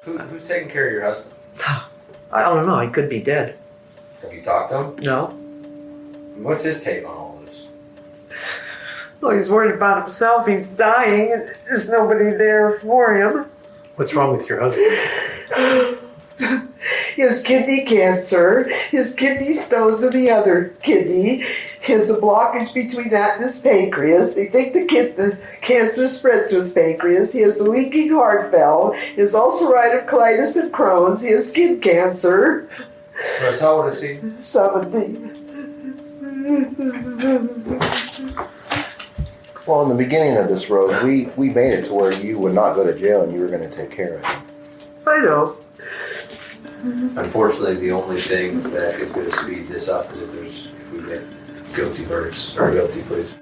Who's taking care of your husband? I don't know. He could be dead. Have you talked to him? No. What's his take on all this? Well, he's worried about himself. He's dying. And there's nobody there for him. What's wrong with your husband? His kidney cancer, his kidney stones in the other kidney, he has a blockage between that and his pancreas. They think the cancer spread to his pancreas. He has a leaking heart valve. He has ulcerative colitis and Crohn's. He has skin cancer. Russ, how old is he? 70. Well, in the beginning of this, Rose, we made it to where you would not go to jail and you were going to take care of him. I know. Unfortunately, the only thing that is going to speed this up is if we get guilty verdicts or guilty pleas.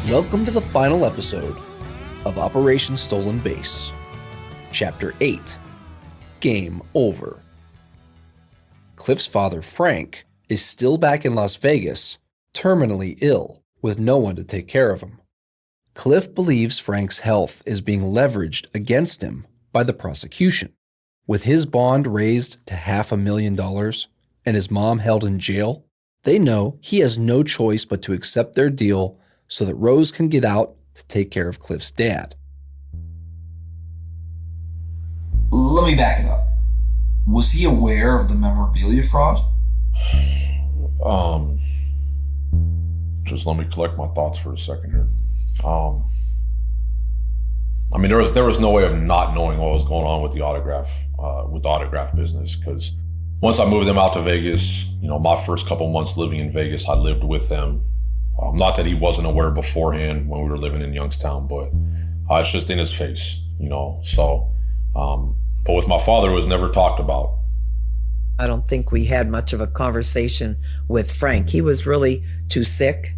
Welcome to the final episode of Operation Stolen Base, Chapter 8, Game Over. Cliff's father, Frank, is still back in Las Vegas, terminally ill, with no one to take care of him. Cliff believes Frank's health is being leveraged against him by the prosecution. With his bond raised to $500,000 and his mom held in jail, they know he has no choice but to accept their deal so that Rose can get out to take care of Cliff's dad. Let me back it up. Was he aware of the memorabilia fraud? Just let me collect my thoughts for a second here. I mean, there was no way of not knowing what was going on with the autograph business, because once I moved them out to Vegas, my first couple months living in Vegas, I lived with them. Not that he wasn't aware beforehand when we were living in Youngstown, but it's just in his face, so, but with my father, it was never talked about. I don't think we had much of a conversation with Frank. He was really too sick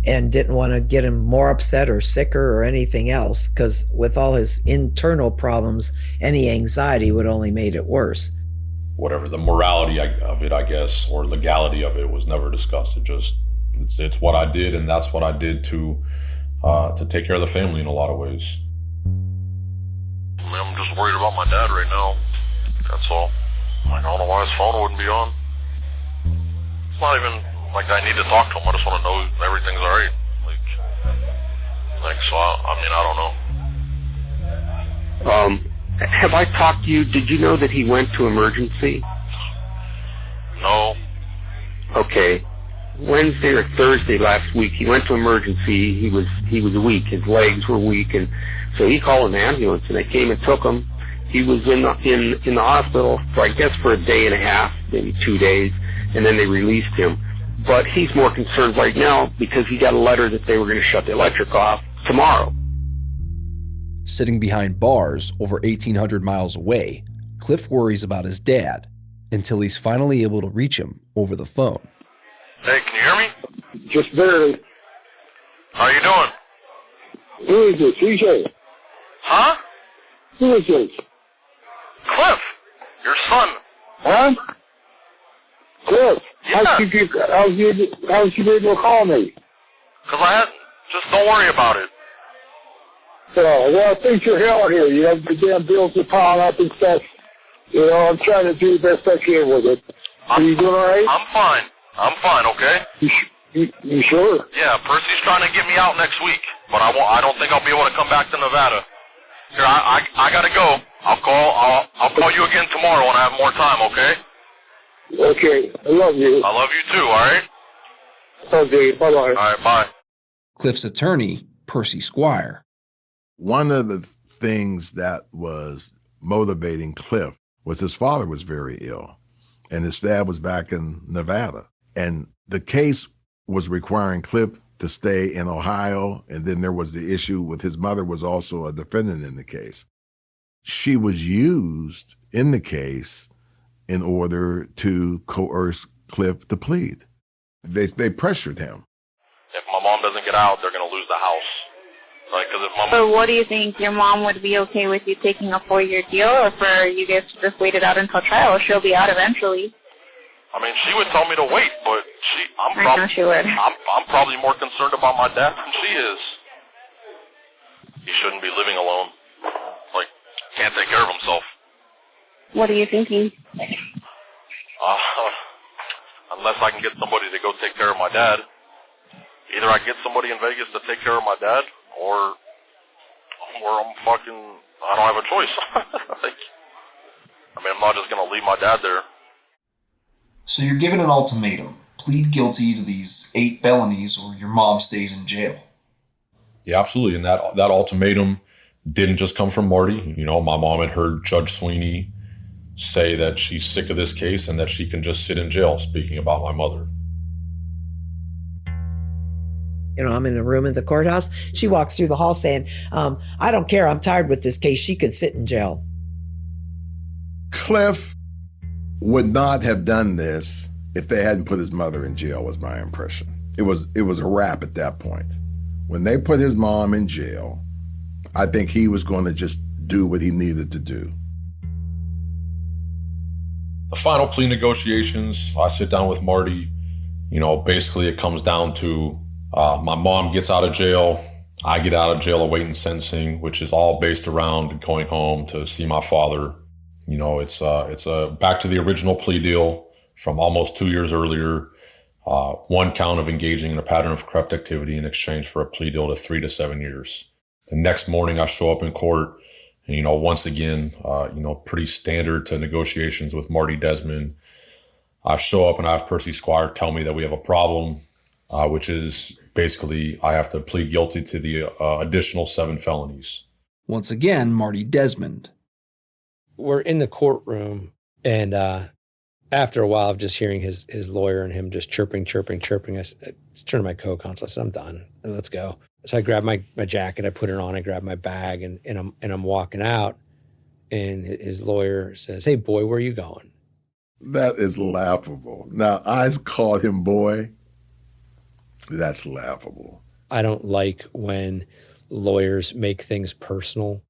and didn't want to get him more upset or sicker or anything else, because with all his internal problems, any anxiety would only made it worse. Whatever the morality of it, I guess, or legality of it was never discussed. It's what I did, and that's what I did to take care of the family in a lot of ways. I'm just worried about my dad right now. That's all. I don't know why his phone wouldn't be on. It's not even like I need to talk to him. I just want to know everything's all right. So I don't know. Have I talked to you? Did you know that he went to emergency? No. Okay. Wednesday or Thursday last week, he went to emergency. He was weak. His legs were weak, and so he called an ambulance, and they came and took him. He was in the hospital for, I guess, for a day and a half, maybe 2 days, and then they released him. But he's more concerned right now because he got a letter that they were going to shut the electric off tomorrow. Sitting behind bars over 1,800 miles away, Cliff worries about his dad until he's finally able to reach him over the phone. Hey, can you hear me? Just barely. How you doing? Who is this? EJ? Huh? Who is this? Cliff, your son. Huh? Cliff? Yeah. How'd you be able to call me? Just don't worry about it. Well, I think you're hell here. The damn bills are piling up and stuff. I'm trying to do the best I can with it. Are you doing all right? I'm fine, okay? You sure? Yeah, Percy's trying to get me out next week, but I don't think I'll be able to come back to Nevada. Here, I gotta go. I'll call you again tomorrow when I have more time, okay? Okay, I love you. I love you too, alright? Okay, bye-bye. Alright, bye. Cliff's attorney, Percy Squire. One of the things that was motivating Cliff was his father was very ill, and his dad was back in Nevada. And the case was requiring Cliff to stay in Ohio, and then there was the issue with his mother was also a defendant in the case. She was used in the case in order to coerce Cliff to plead. They pressured him. If my mom doesn't get out, they're going to lose the house. Like, 'cause if mom... So what do you think? Your mom would be okay with you taking a 4-year deal, or for you guys to just wait it out until trial? She'll be out eventually. I mean, she would tell me to wait, but I know she would. I'm probably more concerned about my dad than she is. He shouldn't be living alone. Like, can't take care of himself. What are you thinking? Unless I can get somebody to go take care of my dad. Either I get somebody in Vegas to take care of my dad, or I don't have a choice. Like, I mean, I'm not just going to leave my dad there. So you're given an ultimatum. Plead guilty to these 8 felonies or your mom stays in jail. Yeah, absolutely. And that ultimatum didn't just come from Marty. You know, my mom had heard Judge Sweeney say that she's sick of this case and that she can just sit in jail, speaking about my mother. You know, I'm in a room in the courthouse. She walks through the hall saying, I don't care. I'm tired with this case. She could sit in jail. Cliff would not have done this if they hadn't put his mother in jail, was my impression. It was a wrap at that point. When they put his mom in jail, I think he was going to just do what he needed to do. The final plea negotiations, I sit down with Marty. You know, basically it comes down to my mom gets out of jail. I get out of jail awaiting sentencing, which is all based around going home to see my father. You know, it's back to the original plea deal from almost 2 years earlier. 1 count of engaging in a pattern of corrupt activity in exchange for a plea deal to 3 to 7 years. The next morning I show up in court and, you know, once again, pretty standard to negotiations with Marty Desmond. I show up and I have Percy Squire tell me that we have a problem, which is basically I have to plead guilty to the additional 7 felonies. Once again, Marty Desmond. We're in the courtroom, and after a while of just hearing his lawyer and him just chirping, I turned to my co-counsel. I said, I'm done. Let's go. So I grabbed my jacket, I put it on, I grabbed my bag, and I'm walking out, and his lawyer says, hey, boy, where are you going? That is laughable. Now, I call him boy. That's laughable. I don't like when lawyers make things personal.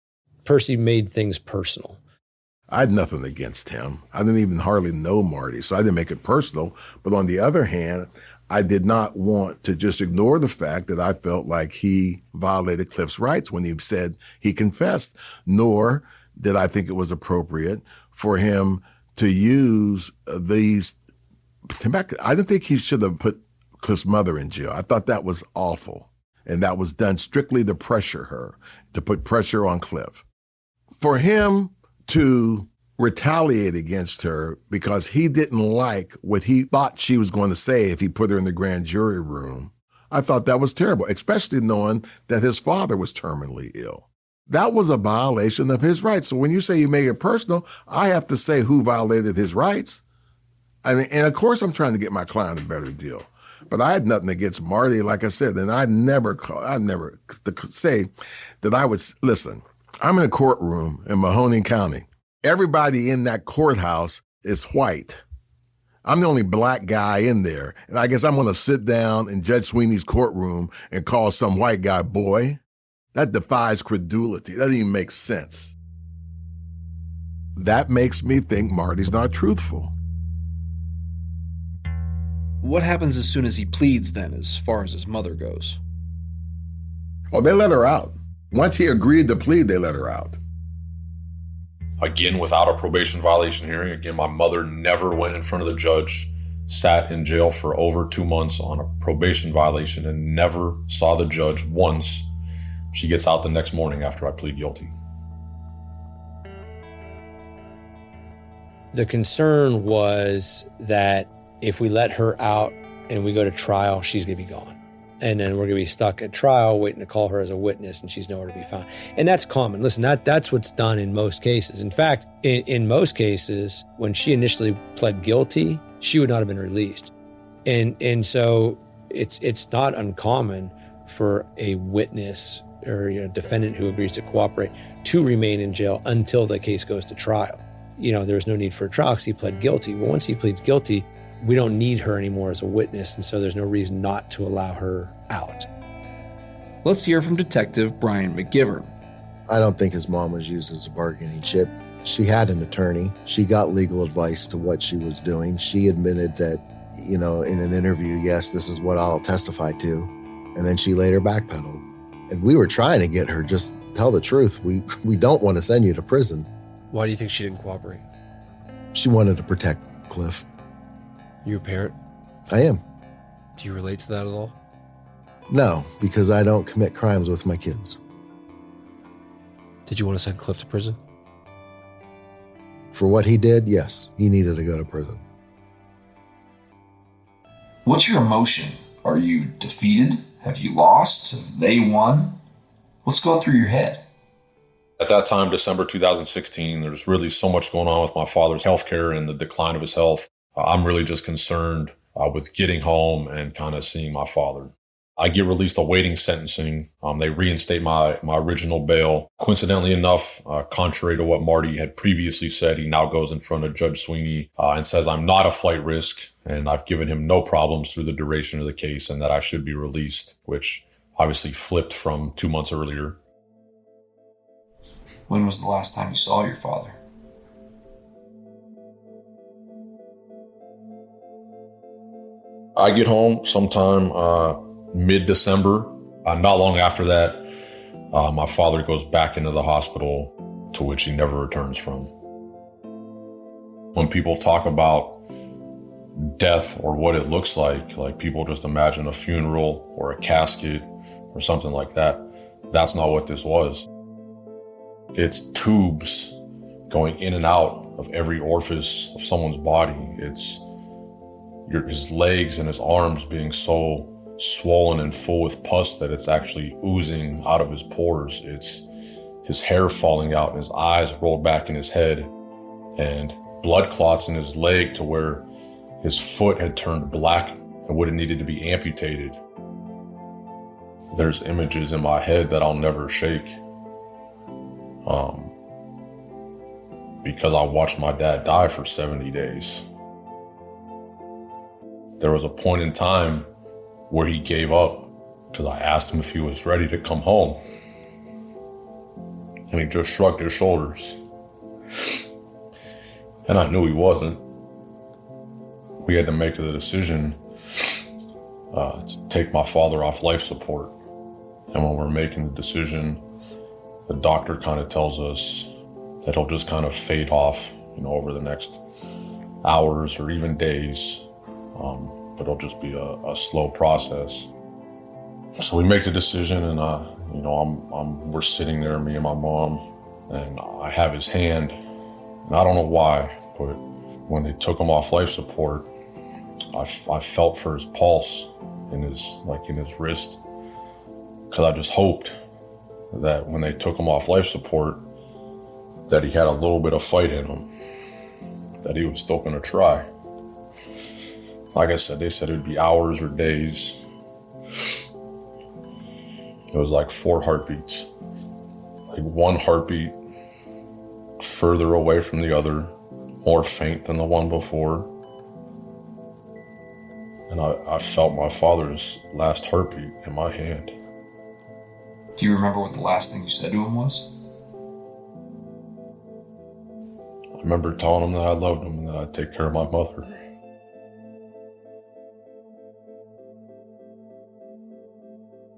Percy made things personal. I had nothing against him. I didn't even hardly know Marty, so I didn't make it personal. But on the other hand, I did not want to just ignore the fact that I felt like he violated Cliff's rights when he said he confessed, nor did I think it was appropriate for him to use these. I didn't think he should have put Cliff's mother in jail. I thought that was awful. And that was done strictly to pressure her, to put pressure on Cliff. For him to retaliate against her because he didn't like what he thought she was going to say if he put her in the grand jury room, I thought that was terrible, especially knowing that his father was terminally ill. That was a violation of his rights. So when you say you make it personal, I have to say who violated his rights. And of course I'm trying to get my client a better deal. But I had nothing against Marty, like I said, and I never say that I would, listen, I'm in a courtroom in Mahoning County. Everybody in that courthouse is white. I'm the only black guy in there. And I guess I'm going to sit down in Judge Sweeney's courtroom and call some white guy boy. That defies credulity. That doesn't even make sense. That makes me think Marty's not truthful. What happens as soon as he pleads then, as far as his mother goes? Oh, they let her out. Once he agreed to plead, they let her out. Again, without a probation violation hearing, again, my mother never went in front of the judge, sat in jail for over 2 months on a probation violation, and never saw the judge once. She gets out the next morning after I plead guilty. The concern was that if we let her out and we go to trial, she's going to be gone. And then we're going to be stuck at trial waiting to call her as a witness, and she's nowhere to be found. And that's common. Listen, that's what's done in most cases. In fact, in most cases, when she initially pled guilty, she would not have been released. And so it's not uncommon for a witness or defendant who agrees to cooperate to remain in jail until the case goes to trial. there was no need for a trial because he pled guilty. Well, once he pleads guilty, we don't need her anymore as a witness, and so there's no reason not to allow her out. Let's hear from Detective Brian McGivern. I don't think his mom was used as a bargaining chip. She had an attorney. She got legal advice to what she was doing. She admitted that, in an interview, yes, this is what I'll testify to. And then she later backpedaled. And we were trying to get her, just tell the truth. We don't want to send you to prison. Why do you think she didn't cooperate? She wanted to protect Cliff. You a parent? I am. Do you relate to that at all? No, because I don't commit crimes with my kids. Did you want to send Cliff to prison? For what he did, yes, he needed to go to prison. What's your emotion? Are you defeated? Have you lost? Have they won? What's going through your head? At that time, December 2016, there's really so much going on with my father's healthcare and the decline of his health. I'm really just concerned with getting home and kind of seeing my father. I get released awaiting sentencing. They reinstate my original bail. Coincidentally enough, contrary to what Marty had previously said, he now goes in front of Judge Sweeney and says I'm not a flight risk and I've given him no problems through the duration of the case and that I should be released, which obviously flipped from 2 months earlier. When was the last time you saw your father? I get home sometime mid-December. Not long after that, my father goes back into the hospital, to which he never returns from. When people talk about death or what it looks like people just imagine a funeral or a casket or something like that. That's not what this was. It's tubes going in and out of every orifice of someone's body. It's his legs and his arms being so swollen and full with pus that it's actually oozing out of his pores. It's his hair falling out and his eyes rolled back in his head and blood clots in his leg to where his foot had turned black and would have needed to be amputated. There's images in my head that I'll never shake. Because I watched my dad die for 70 days. There was a point in time where he gave up because I asked him if he was ready to come home. And he just shrugged his shoulders. And I knew he wasn't. We had to make the decision to take my father off life support. And when we're making the decision, the doctor kind of tells us that he'll just kind of fade off, over the next hours or even days. But it'll just be a slow process. So we make the decision, and we're sitting there, me and my mom, and I have his hand, and I don't know why, but when they took him off life support, I felt for his pulse in his wrist, because I just hoped that when they took him off life support, that he had a little bit of fight in him, that he was still going to try. Like I said, they said it would be hours or days. It was like 4 heartbeats. Like one heartbeat further away from the other, more faint than the one before. And I felt my father's last heartbeat in my hand. Do you remember what the last thing you said to him was? I remember telling him that I loved him and that I'd take care of my mother.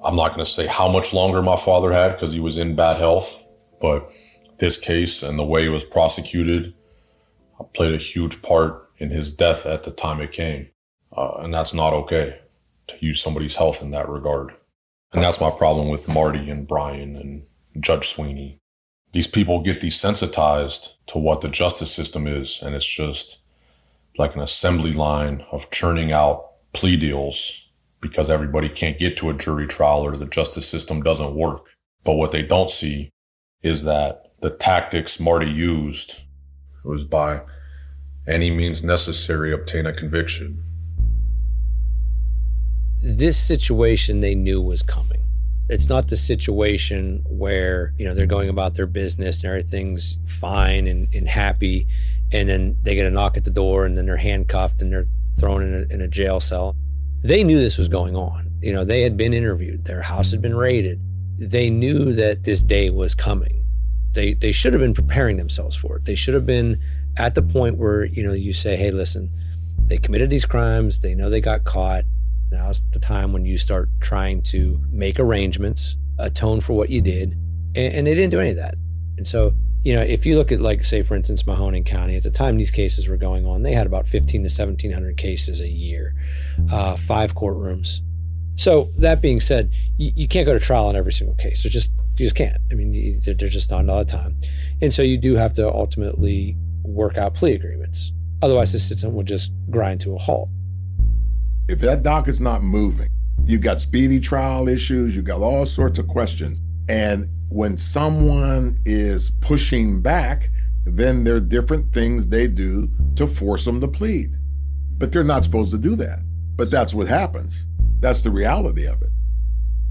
I'm not going to say how much longer my father had because he was in bad health, but this case and the way he was prosecuted played a huge part in his death at the time it came. And that's not okay to use somebody's health in that regard. And that's my problem with Marty and Brian and Judge Sweeney. These people get desensitized to what the justice system is, and it's just like an assembly line of churning out plea deals because everybody can't get to a jury trial or the justice system doesn't work. But what they don't see is that the tactics Marty used was by any means necessary obtain a conviction. This situation they knew was coming. It's not the situation where, they're going about their business and everything's fine and happy, and then they get a knock at the door and then they're handcuffed and they're thrown in a jail cell. They knew this was going on. They had been interviewed. Their house had been raided. They knew that this day was coming. They should have been preparing themselves for it. They should have been at the point where, you say, hey, listen, they committed these crimes. They know they got caught. Now's the time when you start trying to make arrangements, atone for what you did. And they didn't do any of that. And so, if you look at, like, say, for instance, Mahoning County, at the time these cases were going on, they had about 1,500 to 1,700 cases a year, 5 courtrooms. So that being said, you can't go to trial on every single case. You just can't. I mean, there's just not a lot of time. And so you do have to ultimately work out plea agreements. Otherwise, the system would just grind to a halt. If that docket's not moving, you've got speedy trial issues, you've got all sorts of questions. And when someone is pushing back, then there are different things they do to force them to plead. But they're not supposed to do that. But that's what happens. That's the reality of it.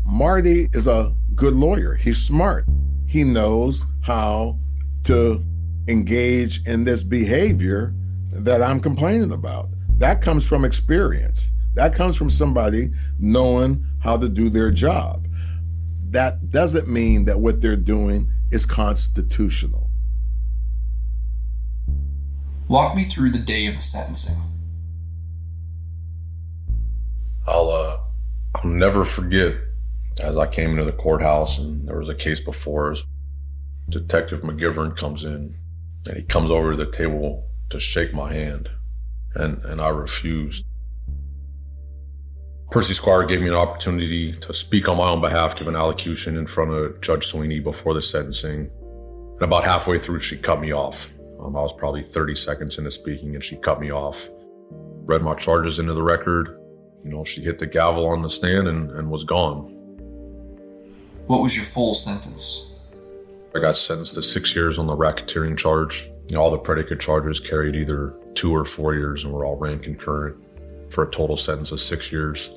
Marty is a good lawyer. He's smart. He knows how to engage in this behavior that I'm complaining about. That comes from experience. That comes from somebody knowing how to do their job. That doesn't mean that what they're doing is constitutional. Walk me through the day of the sentencing. I'll never forget, as I came into the courthouse and there was a case before us, Detective McGivern comes in and he comes over to the table to shake my hand, and I refused. Percy Squire gave me an opportunity to speak on my own behalf, give an allocution in front of Judge Sweeney before the sentencing. And about halfway through, she cut me off. I was probably 30 seconds into speaking and she cut me off. Read my charges into the record. She hit the gavel on the stand and was gone. What was your full sentence? I got sentenced to 6 years on the racketeering charge. All the predicate charges carried either 2 or 4 years and were all ran concurrent for a total sentence of 6 years.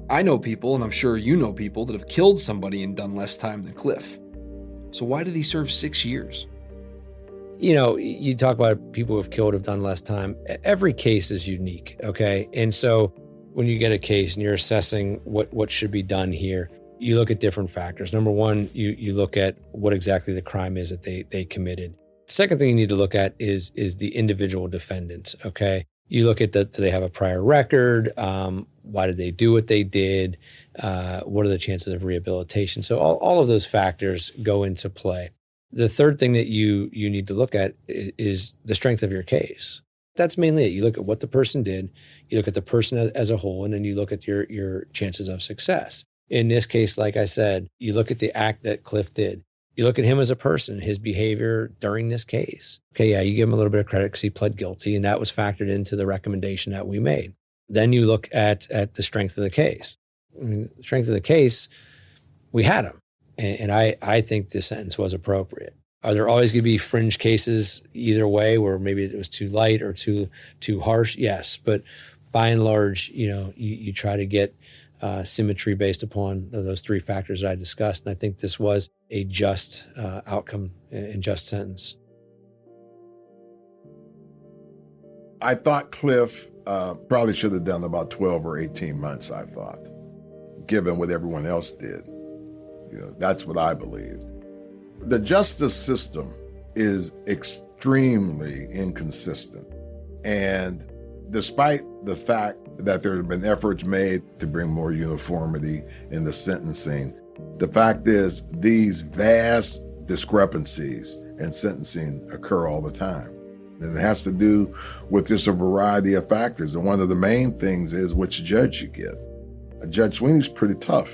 I know people, and I'm sure you know people, that have killed somebody and done less time than Cliff. So why did he serve 6 years? You talk about people who have killed have done less time. Every case is unique, okay? And so when you get a case and you're assessing what should be done here, you look at different factors. Number one, you look at what exactly the crime is that they committed. Second thing you need to look at is the individual defendant, okay? You look at do they have a prior record? Why did they do what they did? What are the chances of rehabilitation? So all of those factors go into play. The third thing that you need to look at is the strength of your case. That's mainly it. You look at what the person did, you look at the person as a whole, and then you look at your chances of success. In this case, like I said, you look at the act that Cliff did. You look at him as a person, his behavior during this case. Okay, yeah, you give him a little bit of credit because he pled guilty, and that was factored into the recommendation that we made. Then you look at the strength of the case. The strength of the case, we had him. And I think this sentence was appropriate. Are there always going to be fringe cases either way where maybe it was too light or too harsh? Yes. But by and large, you try to get symmetry based upon those 3 factors that I discussed. And I think this was a just outcome and just sentence. I thought Cliff probably should have done about 12 or 18 months, I thought, given what everyone else did. That's what I believed. The justice system is extremely inconsistent. And despite the fact that there have been efforts made to bring more uniformity in the sentencing, the fact is these vast discrepancies in sentencing occur all the time. And it has to do with just a variety of factors. And one of the main things is which judge you get. Judge Sweeney's pretty tough.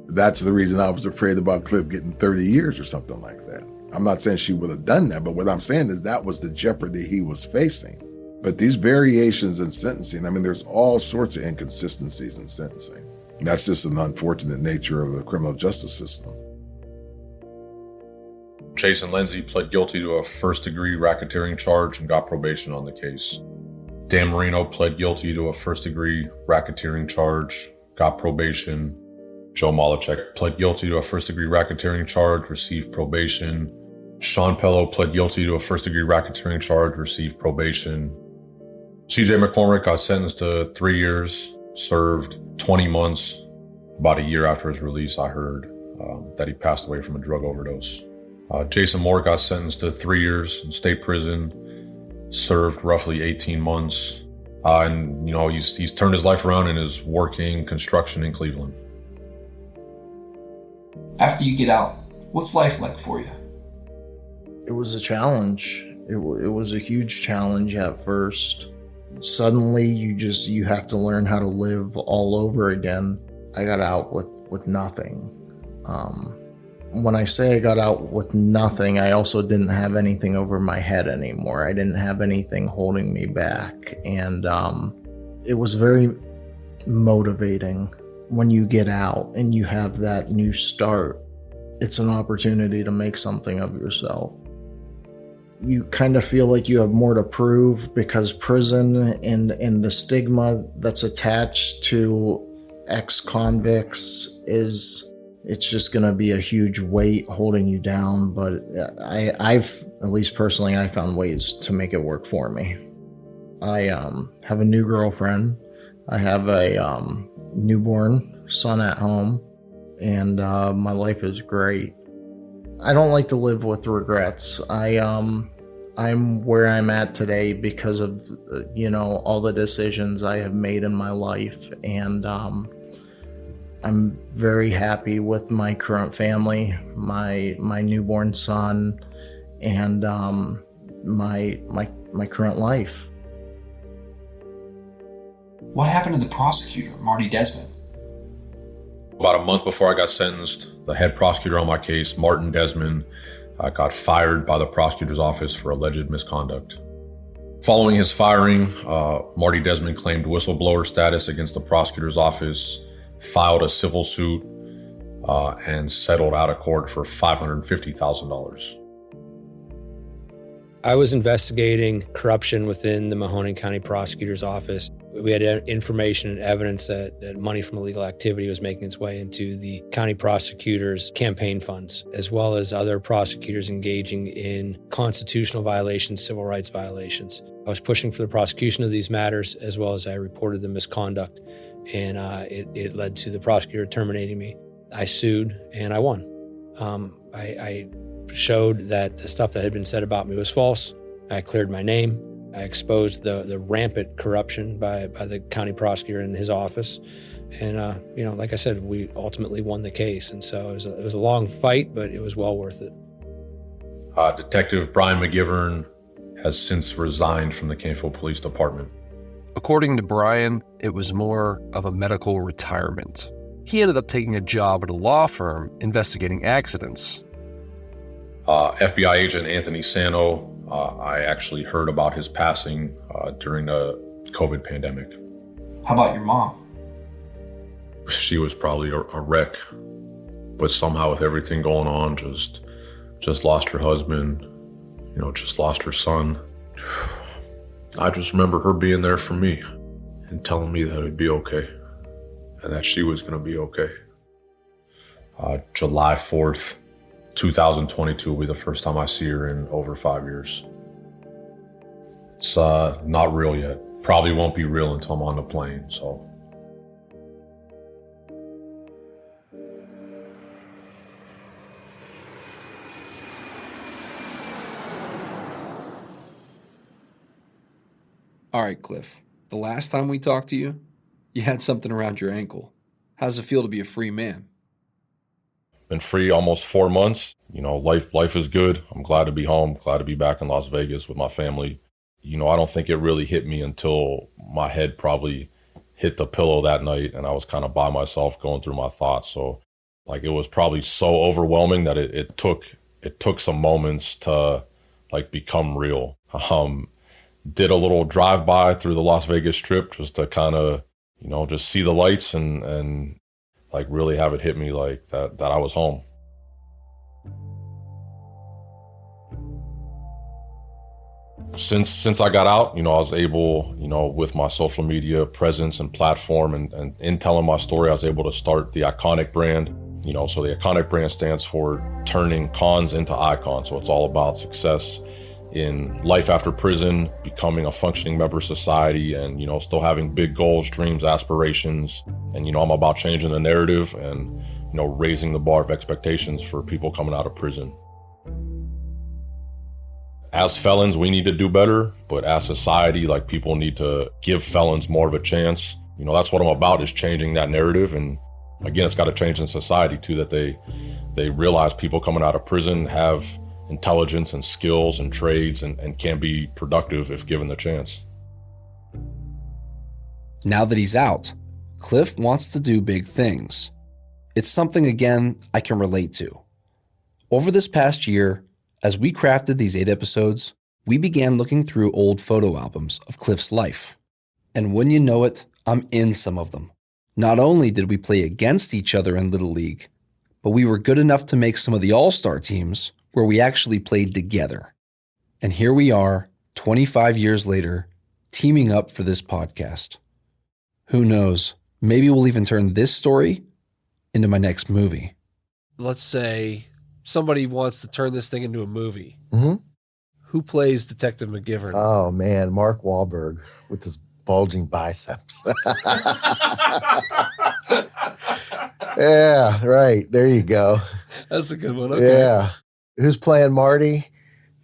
That's the reason I was afraid about Cliff getting 30 years or something like that. I'm not saying she would have done that, but what I'm saying is that was the jeopardy he was facing. But these variations in sentencing, there's all sorts of inconsistencies in sentencing. And that's just an unfortunate nature of the criminal justice system. Jason Lindsay pled guilty to a first-degree racketeering charge and got probation on the case. Dan Marino pled guilty to a first-degree racketeering charge, got probation. Joe Malachek pled guilty to a first-degree racketeering charge, received probation. Sean Pello pled guilty to a first-degree racketeering charge, received probation. CJ McCormick got sentenced to 3 years, served 20 months. About a year after his release, I heard that he passed away from a drug overdose. Jason Moore got sentenced to 3 years in state prison, served roughly 18 months. And he's turned his life around and is working construction in Cleveland. After you get out, what's life like for you? It was a challenge. It was a huge challenge at first. Suddenly, you have to learn how to live all over again. I got out with nothing. When I say I got out with nothing, I also didn't have anything over my head anymore. I didn't have anything holding me back. And it was very motivating when you get out and you have that new start. It's an opportunity to make something of yourself. You kind of feel like you have more to prove because prison and the stigma that's attached to ex-convicts it's just going to be a huge weight holding you down. But I've, at least personally, I found ways to make it work for me. I have a new girlfriend. I have a newborn son at home, and my life is great. I don't like to live with regrets. I'm where I'm at today because of all the decisions I have made in my life, and I'm very happy with my current family, my newborn son, and my current life. What happened to the prosecutor, Marty Desmond? About a month before I got sentenced, the head prosecutor on my case, Martin Desmond, got fired by the prosecutor's office for alleged misconduct. Following his firing, Marty Desmond claimed whistleblower status against the prosecutor's office, filed a civil suit, and settled out of court for $550,000. I was investigating corruption within the Mahoning County prosecutor's office. We had information and evidence that money from illegal activity was making its way into the county prosecutor's campaign funds, as well as other prosecutors engaging in constitutional violations, civil rights violations. I was pushing for the prosecution of these matters, as well as I reported the misconduct, and it led to the prosecutor terminating me. I sued, and I won. I showed that the stuff that had been said about me was false. I cleared my name. I exposed the rampant corruption by the county prosecutor in his office. And, like I said, we ultimately won the case. And so it was a long fight, but it was well worth it. Detective Brian McGivern has since resigned from the Canfield Police Department. According to Brian, it was more of a medical retirement. He ended up taking a job at a law firm investigating accidents. FBI agent Anthony Sano, I actually heard about his passing during the COVID pandemic. How about your mom? She was probably a wreck, but somehow with everything going on, just lost her husband, just lost her son. I just remember her being there for me and telling me that it'd be okay and that she was going to be okay. July 4th, 2022 will be the first time I see her in over 5 years. It's not real yet. Probably won't be real until I'm on the plane, so. All right, Cliff. The last time we talked to you, you had something around your ankle. How does it feel to be a free man? Been free almost 4 months. Life is good. I'm glad to be home, glad to be back in Las Vegas with my family. I don't think it really hit me until my head probably hit the pillow that night and I was kind of by myself going through my thoughts. So it was probably so overwhelming that it took some moments to become real. Did a little drive-by through the Las Vegas Strip just to kind of, just see the lights and really have it hit me that I was home. Since I got out, I was able, with my social media presence and platform and in telling my story, I was able to start the Iconic brand. So the Iconic brand stands for turning cons into icons. So it's all about success in life after prison, becoming a functioning member of society, and, still having big goals, dreams, aspirations. And, I'm about changing the narrative and, raising the bar of expectations for people coming out of prison. As felons, we need to do better, but as society, people need to give felons more of a chance. That's what I'm about, is changing that narrative. And again, it's got to change in society too, that they realize people coming out of prison have intelligence and skills and trades and can be productive if given the chance. Now that he's out, Cliff wants to do big things. It's something, again, I can relate to. Over this past year, as we crafted these 8 episodes, we began looking through old photo albums of Cliff's life. And when you know it, I'm in some of them. Not only did we play against each other in Little League, but we were good enough to make some of the all-star teams where we actually played together. And here we are, 25 years later, teaming up for this podcast. Who knows? Maybe we'll even turn this story into my next movie. Let's say somebody wants to turn this thing into a movie. Mm-hmm. Who plays Detective McGivern? Oh, man, Mark Wahlberg with his bulging biceps. Yeah, right. There you go. That's a good one. Okay. Yeah. Who's playing Marty?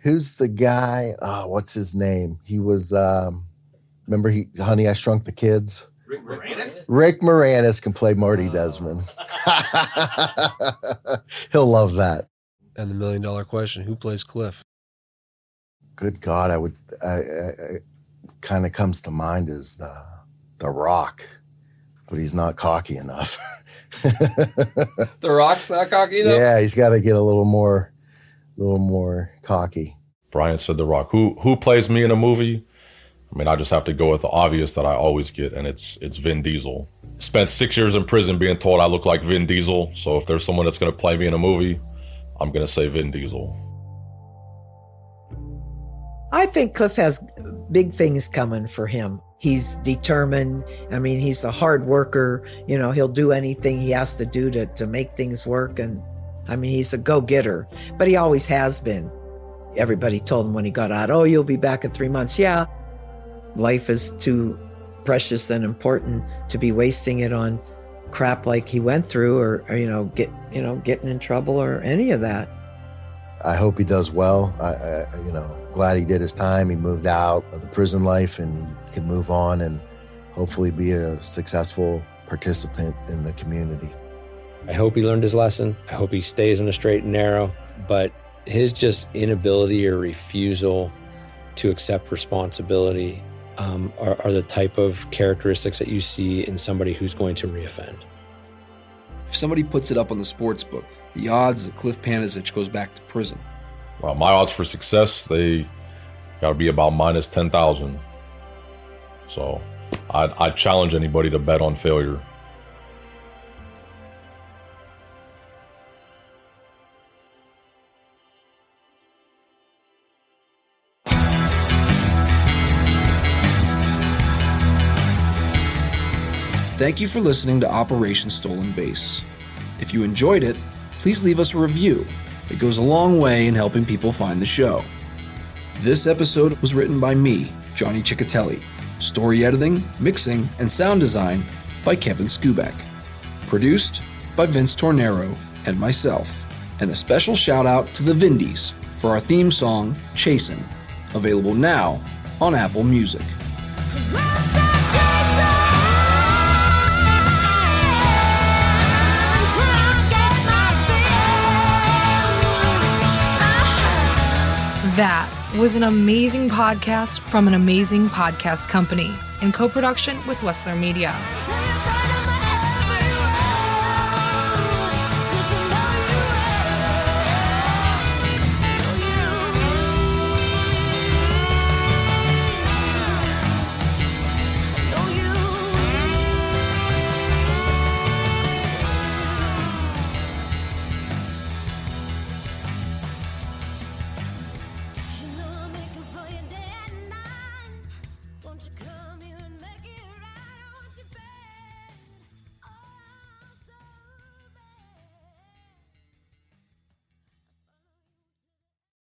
Who's the guy? Oh, what's his name? He was, remember Honey, I Shrunk the Kids? Rick Moranis? Rick Moranis can play Marty Desmond. He'll love that. And the $1 million question, who plays Cliff? Good God, I kind of comes to mind is the Rock, but he's not cocky enough. The Rock's not cocky enough? Yeah, he's got to get a little more cocky. Brian said The Rock. Who plays me in a movie? I just have to go with the obvious that I always get, and it's Vin Diesel. Spent 6 years in prison being told I look like Vin Diesel, so if there's someone that's going to play me in a movie, I'm going to say Vin Diesel. I think Cliff has big things coming for him. He's determined. He's a hard worker. He'll do anything he has to do to make things work. And he's a go-getter, but he always has been. Everybody told him when he got out, oh, you'll be back in 3 months. Yeah. Life is too precious and important to be wasting it on crap like he went through or getting in trouble or any of that. I hope he does well. Glad he did his time. He moved out of the prison life and he can move on and hopefully be a successful participant in the community. I hope he learned his lesson. I hope he stays on a straight and narrow, but his just inability or refusal to accept responsibility are the type of characteristics that you see in somebody who's going to reoffend. If somebody puts it up on the sports book, the odds that Cliff Panizich goes back to prison. Well, my odds for success, they got to be about minus 10,000. So I challenge anybody to bet on failure. Thank you for listening to Operation Stolen Base. If you enjoyed it, please leave us a review. It goes a long way in helping people find the show. This episode was written by me, Johnny Ciccatelli. Story editing, mixing, and sound design by Kevin Skubak. Produced by Vince Tornero and myself. And a special shout out to the Vindies for our theme song, Chasin', available now on Apple Music. That was an amazing podcast from an amazing podcast company in co-production with Wessler Media.